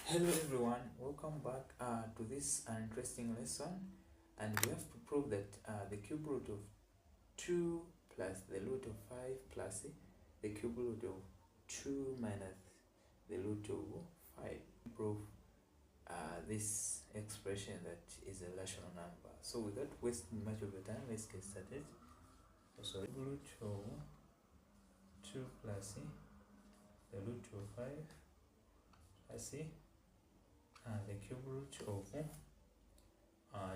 Hello everyone, welcome back to this interesting lesson, and we have to prove that the cube root of 2 plus the root of 5 plus the cube root of 2 minus the root of 5. Prove this expression that is a rational number. So without wasting much of your time, let's get started. So root of 2 plus the root of 5 plus the cube root of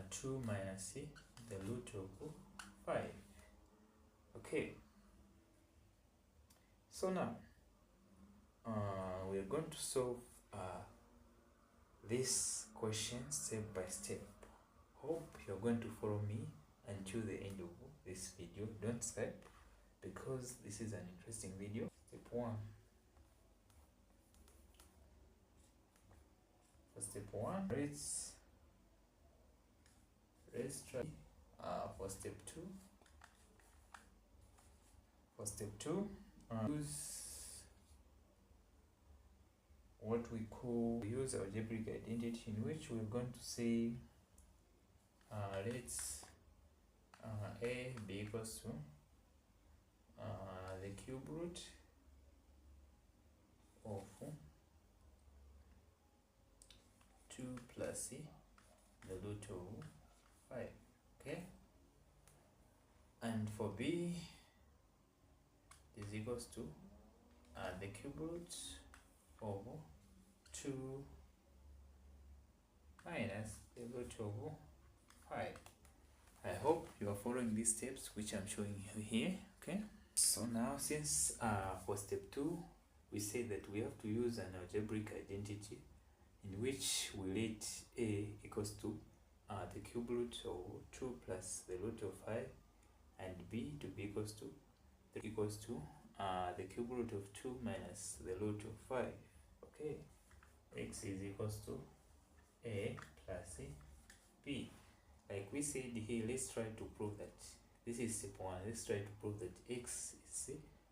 2 minus the root of 5. Okay, so now we're going to solve this question step by step. Hope you're going to follow me until the end of this video. Don't skip, because this is an interesting video. Step 1. For step 1, let's try for step 2. For step 2, use what we use algebraic identity, in which we're going to say let's a be equals to the cube root of 2 plus the root of 5. Okay, and for b is equals to the cube root of 2 minus the root of 5. I hope you are following these steps which I'm showing you here. Okay, so now since for step 2 we say that we have to use an algebraic identity in which we let a equals to the cube root of 2 plus the root of 5, and b to be equals to the cube root of 2 minus the root of 5. Okay, x is equals to a plus b. Like we said here, let's try to prove that this is step 1. Let's try to prove that x is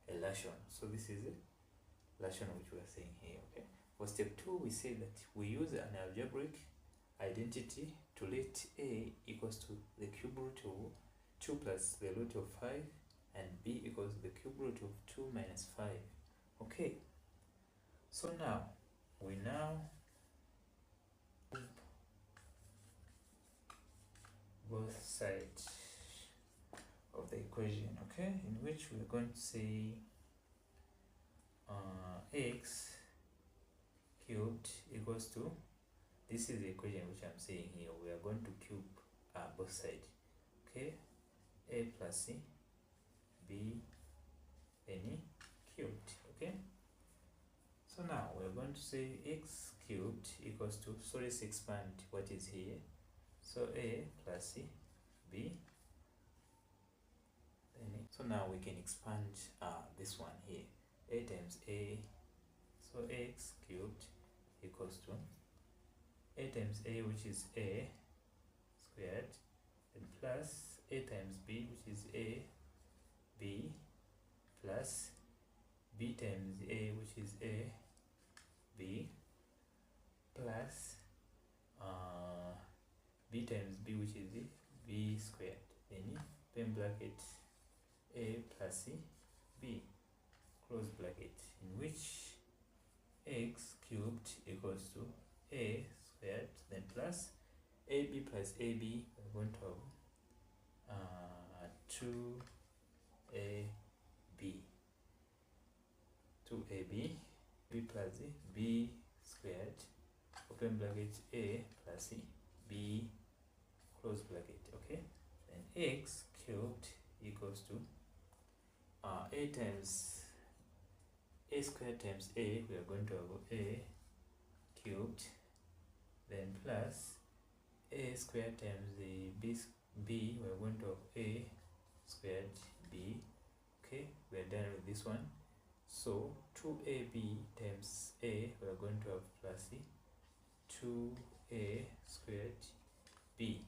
a rational. So this is a rational which we are saying here. Okay, for step 2 we say that we use an algebraic identity to let a equals to the cube root of 2 plus the root of 5, and b equals the cube root of 2 minus 5. Okay, so now we both sides of the equation, okay, in which we're going to say x cubed equals to, this is the equation which I'm saying here, we are going to cube both sides. Okay, a plus c b any cubed. Okay, so now we're going to say x cubed equals to, so let's expand what is here. So a plus c b, so now we can expand this one here, a times a, so x cubed equals to a times a, which is a squared, and plus a times b, which is a b, plus b times a, which is a b, plus b times b, which is b squared, then open bracket a plus c b, close bracket, in which x cubed equals to a squared, then plus ab plus ab, we're going to have 2ab b plus b squared, open bracket a plus c b, close bracket. Okay, then x cubed equals to a times a squared times a, we are going to have a cubed, then plus a squared times the b, we are going to have a squared b. Okay, we are done with this one. So 2ab times a, we are going to have plus 2a squared b.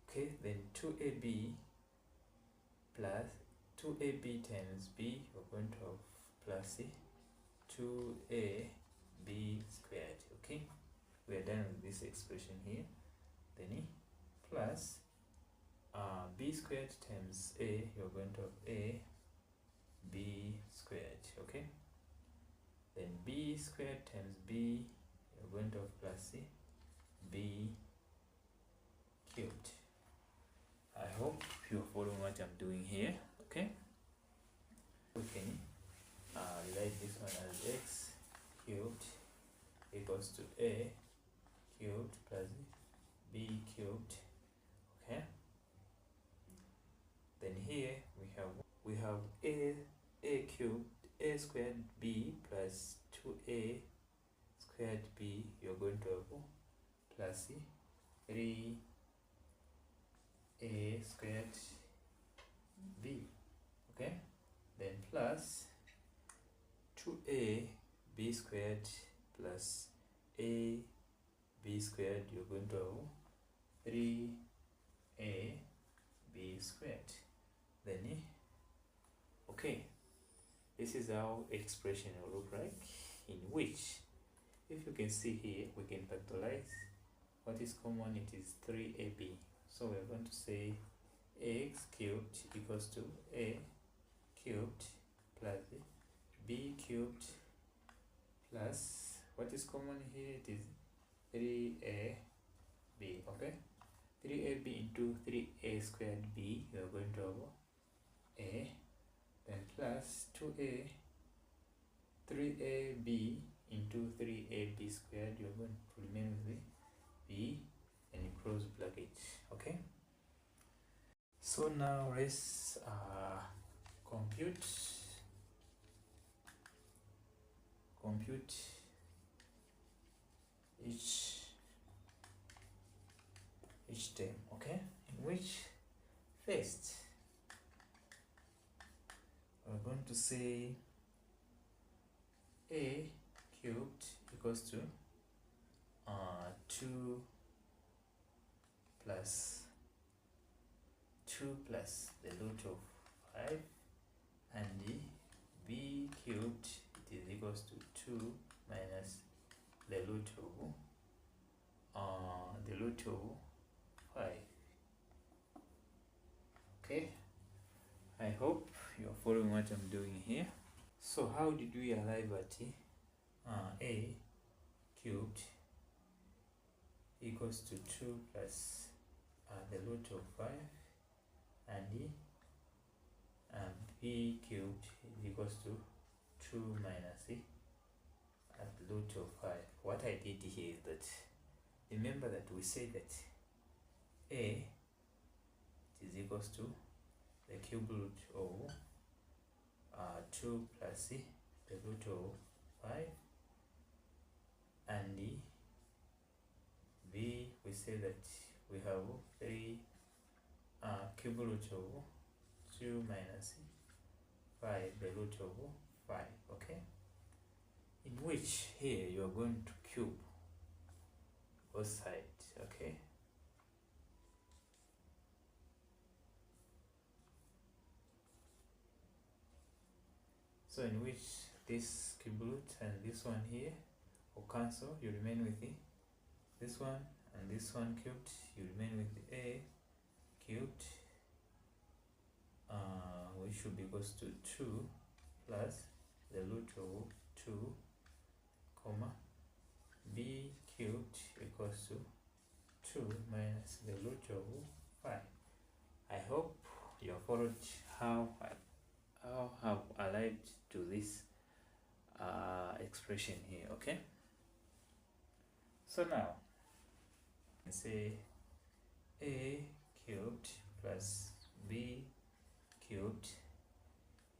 Okay, then 2ab plus 2ab times b, we're going to have plus 2ab squared. done with this expression here. Then plus b squared times a, you're going to have a b squared, okay? Then b squared times b, you're going to have plus c b cubed. I hope you're following what I'm doing here, okay? We can write this one as x cubed equals to a cubed plus b cubed, okay? Then here we have a cubed, a squared b plus 2a squared b, you're going to have plus 3a squared b, okay? Then plus 2a b squared plus a b squared, you're going to have 3a b squared. Then okay, this is how expression will look like, in which, if you can see here, we can factorize. What is common? It is 3ab. So we're going to say x cubed equals to a cubed plus b cubed plus, what is common here? It is 3ab, okay? 3ab into 3a squared b, we are going to have a, then plus 2a 3ab into 3ab squared, you're going to remain with the b and close bracket, okay? So now let's compute each term, okay? In which first we're going to say a cubed equals to 2 plus the root of 5, and the b cubed, it is equals to 2 minus the root of 5. Okay, I hope you're following what I'm doing here. So how did we arrive at a cubed equals to 2 plus the root of 5, and the b cubed is equals to 2 minus the root of 5. What I did here is that, remember that we said that a is equals to the cube root of 2 plus the root of 5, and the b, we say that we have 3 cube root of 2 minus 5, the root of 5, okay? In which here you are going to cube both sides, okay? So in which this cube root and this one here will cancel, you remain with this one, and this one cubed, you remain with the a cubed, which should be equals to 2 plus the root of 2, comma, b cubed equals to 2 minus the root of 5. I hope you have followed how I've arrived to this expression here, okay? So now say a cubed plus b cubed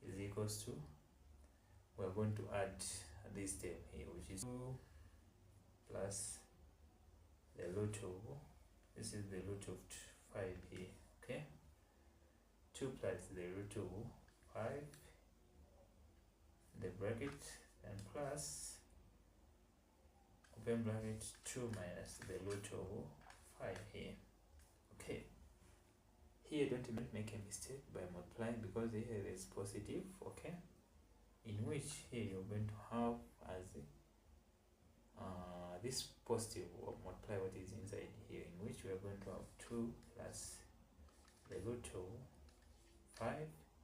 is equals to, we're going to add this term here, which is 2 plus the root of, this is the root of 5 here, okay? 2 plus the root of 5, the bracket, and plus open bracket 2 minus the root of 5 here, okay? Here don't make a mistake by multiplying, because here is positive, okay? In which here you're going to have as this positive will multiply what is inside here, in which we are going to have 2 plus the root of 5,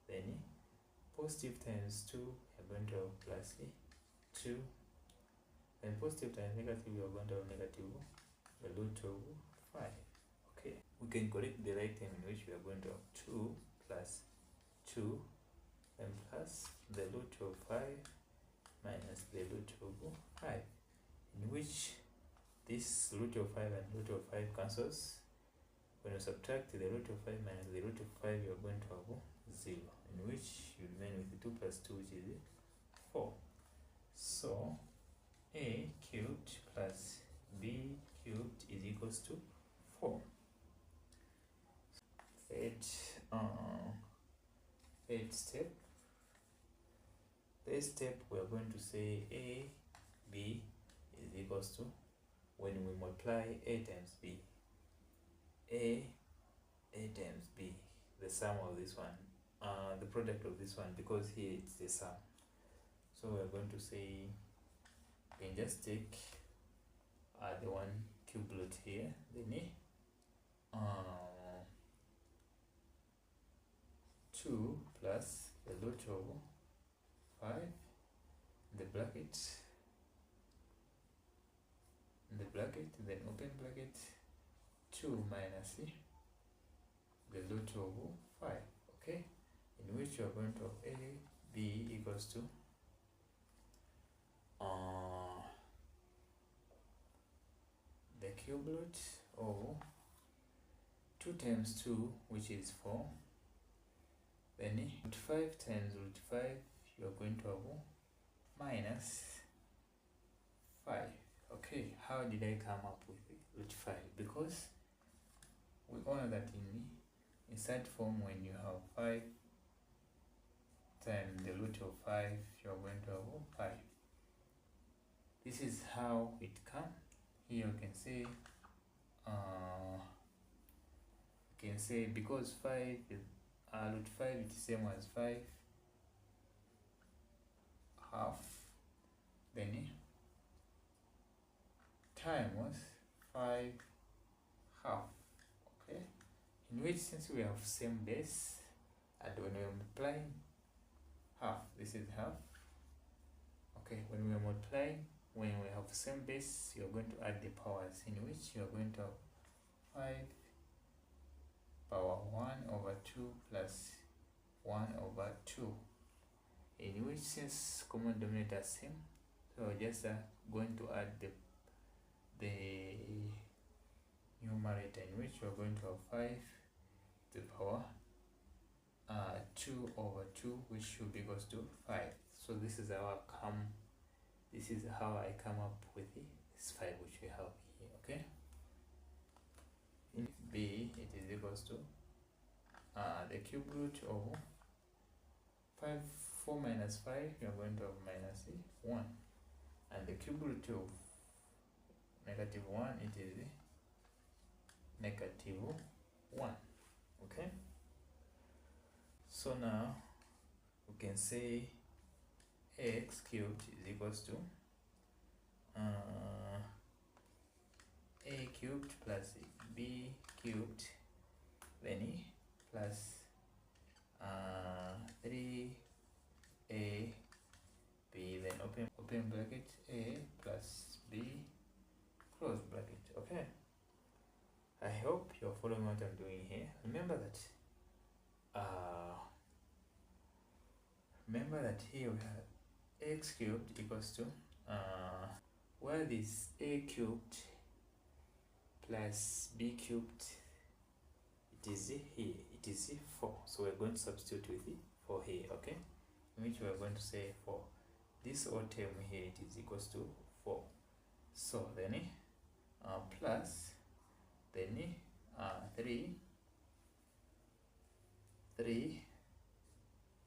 then positive times 2, we are going to have plus 2, then positive times negative, we are going to have negative the root of 5. Okay, we can correct the right term, in which we are going to have 2 plus 2 and plus the root of 5 minus the root of 5, in which this root of 5 and root of 5 cancels. When you subtract the root of 5 minus the root of 5, you are going to have 0, in which you remain with 2 plus 2, which is 4. So a cubed plus b cubed is equals to 4. Third step. This step, we are going to say a b is equals to, when we multiply a times b, a times b, the sum of this one, the product of this one, because here it's the sum. So we're going to say, we can just take the one cube root here, then 2 plus the root of 5, the bracket, then open bracket, 2 minus the root of 5, okay, in which you are going to have a b equals to the cube root of 2 times 2, which is 4, then root 5 times root 5, you are going to have minus 5. Okay, how did I come up with root 5? Because we all know that in sad form, when you have 5 times the root of 5, you are going to have 5. This is how it comes. Here you can say, because 5 is root 5, it is same as 5 half, then time was 5 half, okay, in which, since we have same base, and when we are multiplying half, this is half, okay, when we are multiplying, when we have same base, you are going to add the powers, in which you are going to have 5 power 1 over 2 plus 1 over 2, in which, since common denominator is same, so we're just going to add the numerator, in which we're going to have 5 to the power 2 over 2, which should be equals to 5. So this is how I come up with this 5 which we have here, okay. In b, it is equals to the cube root of 4 minus 5, you are going to have minus 1, and the cube root of negative 1, it is negative 1, okay. So now we can say x cubed is equals to a cubed plus b cubed, then plus 3ab, then open bracket, a plus b close bracket, okay. I hope you're following what I'm doing here. Remember that here we have x cubed equals to where this a cubed plus b cubed, it is here, it is 4, so we're going to substitute with 4 here, okay, in which we're going to say 4, this whole term here, it is equals to 4, so then plus, then 3,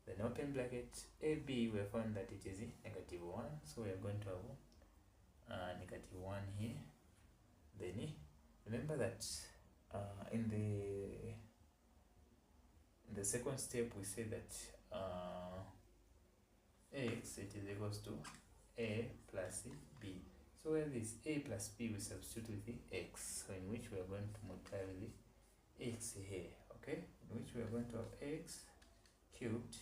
then open bracket, ab, we have found that it is negative 1, so we are going to have negative 1 here. Then remember that in the second step, we say that x, it is equals to a plus b, So where this a plus b, we substitute with the x, so in which we are going to multiply with the x here, okay, in which we are going to have x cubed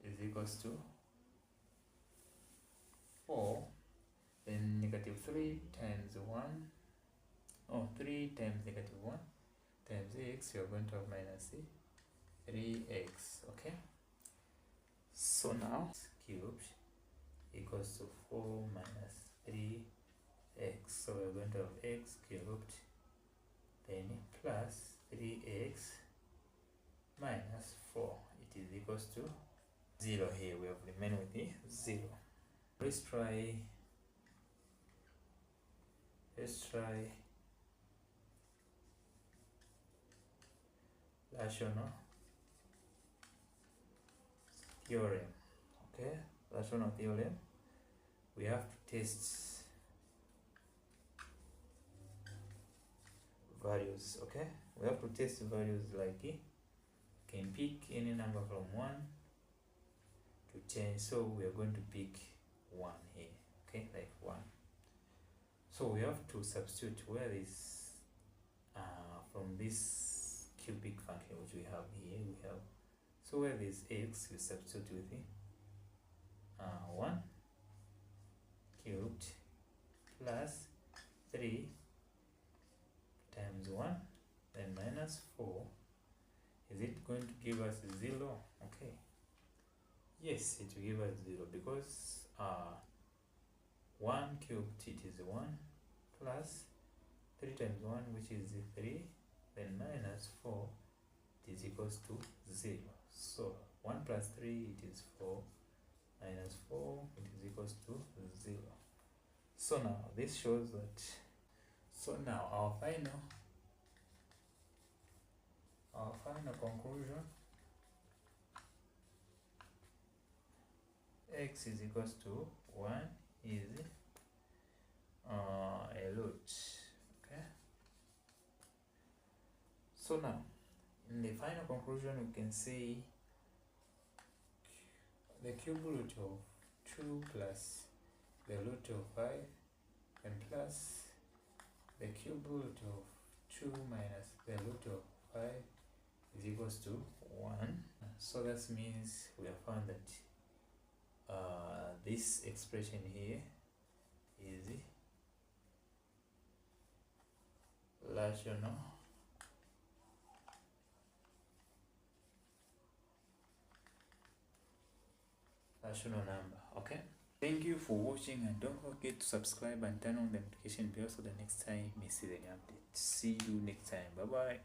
is equals to 4, then negative 3 times 1, 3 times negative 1 times x, you are going to have minus 3x, okay. So now cubed equals to 4 minus 3x, so we're going to have x cubed then plus 3x minus 4, it is equals to 0 here. We have remained with the 0. Let's try rational theorem, okay. Rational theorem, we have to test values, okay. We have to test values like can pick any number from 1 to 10, so we are going to pick 1 here, okay, like 1. So we have to substitute where is from this cubic function which we have here, we have, so where is x, we substitute with the 1 cubed plus 3 times 1 then minus 4. Is it going to give us 0? Okay, yes, it will give us 0 because 1 cubed, it is 1 plus 3 times 1, which is 3, then minus 4, it is equals to 0. So 1 plus 3, it is 4, minus 4, it is equals to 0. So now this shows that, so now our final conclusion, x is equals to 1 is a lot, okay. So now in the final conclusion, we can say the cube root of 2 plus the root of 5 and plus the cube root of 2 minus the root of 5 is equals to 1. So that means we have found that this expression here is rational number, okay. Thank you for watching, and don't forget to subscribe and turn on the notification bell so the next time you see the update. See you next time. Bye bye.